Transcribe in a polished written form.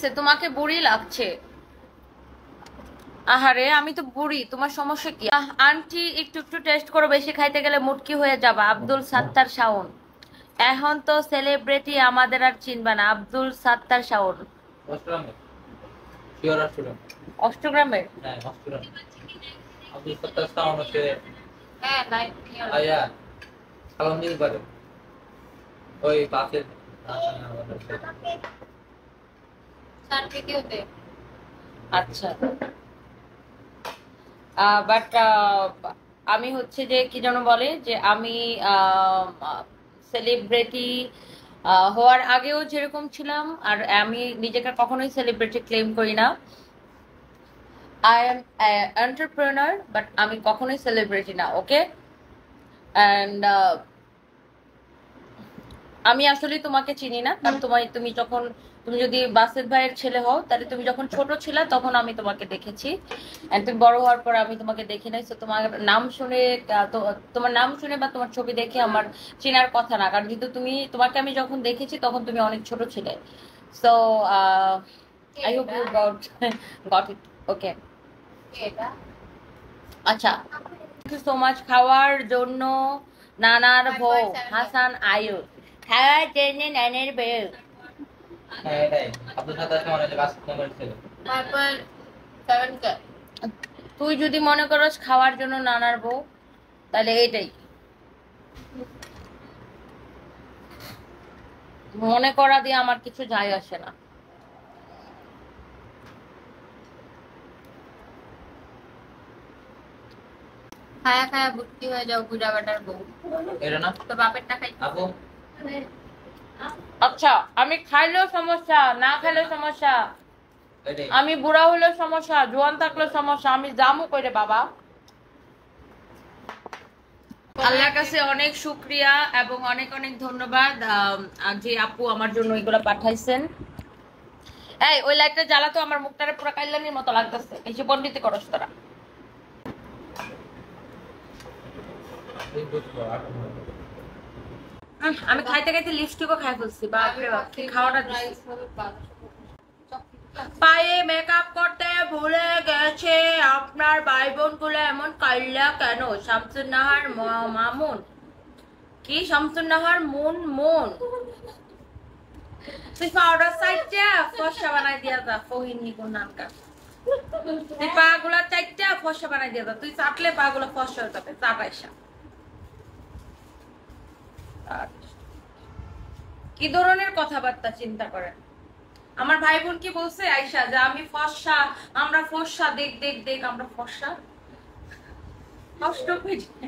হয়েছে? তোমাকে বুড়ি লাগছে। আহারে আমি তো বুড়ি, তোমার সমস্যা কি? আন্টি একটু একটু টেস্ট করো, বেশি খাইতে গেলে মুটকি হয়ে যাবা। আব্দুল সাত্তার শাওন। এখন তো সেলিব্রিটি আমাদের আর চিনবা না। আব্দুল সাত্তার শাওন অষ্টগ্রামের। আব্দুল সাত্তার শাওন হচ্ছে আয়া সালাম দিতে পারে ওই বাসের আচ্ছা, বাট আমি হচ্ছে যে কি যেন বলে যে আমি সেলিব্রিটি হওয়ার আগেও যেরকম ছিলাম, আর আমি নিজেকে কখনোই সেলিব্রিটি ক্লেম করি না। আই এম এন্টারপ্রেনার, বাট আমি কখনোই সেলিব্রিটি না। ওকে, অ্যান্ড আমি আসলে তোমাকে চিনি না, কারণ তুমি যখন তুমি যদি বাসের ভাইয়ের ছেলে হও, তাহলে তুমি যখন ছোট ছিলে তখন আমি তোমাকে দেখেছি, এন্ড তুমি বড় হওয়ার পর আমি তোমাকে দেখি নাই। তো তোমার নাম শুনে তোমার নাম শুনে বা তোমার ছবি দেখে আমার চেনার কথা না, কারণ যেহেতু তোমাকে আমি যখন দেখেছি তখন তুমি অনেক ছোট ছিলে। So I hope you got it. Okay, আচ্ছা, থ্যাংক ইউ সো মাচ খাওয়ার জন্য নানার বউ হাসান আয়ুব। খাওয়ার জন্য নানের বউ। হ্যাঁ এটাই আব্দুল সাত্তার শাওন হচ্ছে বাস নাম্বার ছিল। তুই যদি মনে করস খাওয়ার জন্য নানার বউ, তাহলে এটাই মনে করা দিয়ে আমার কিছু যায় আসে না। খায়া খায়া বুটকি হয়ে যাও বুড়া বাটার বউ। এটা না তো বাপেরটা খাই আপু আচ্ছা, আমি খাইলেও সমস্যা, না খাইলেও সমস্যা, এটাই আমি বুড়া হইলেও সমস্যা, জোয়ান থাকলেও সমস্যা, আমি জামু কইরে বাবা। আল্লাহর কাছে অনেক শুকরিয়া এবং অনেক অনেক ধন্যবাদ যে আপু আমার জন্য এগুলো পাঠাইছেন। এই ওই লাইটটা জ্বালাতো, আমার মুখটারে পুরো কাইলানির মতো লাগতেছে। এই যে পণ্ডিতি করস তোরা। আমি খাইতে খাইতে লিপস্টিকও খাই ফেলছি। বাপরে বাপ, কি খাওয়াটা দিছিস। পায়ে মেকআপ করতে ভুলে গেছে আপনার ভাই বোন গুলো, এমন কাইল্লা কেন? শামসুন নাহার মামুন, কি শামসুন নাহার মন তুই পাউডার সাইডটা ফর্সা বানাই দিয়া যা। ফহিনী গুনানকা, তুই পা গুলা চাইটা ফর্সা বানাই দিয়া যা। তুই চাটলে পা গুলা ফর্সা হয়ে যাবে। চাটাইসা কি ধরনের কথাবার্তা চিন্তা করেন? আমার ভাই বোন কি বলছে আয়শা যে আমি ফর্সা, আমরা ফর্সা, দেখ দেখ দেখ আমরা ফর্সা। কষ্ট পেয়েছি।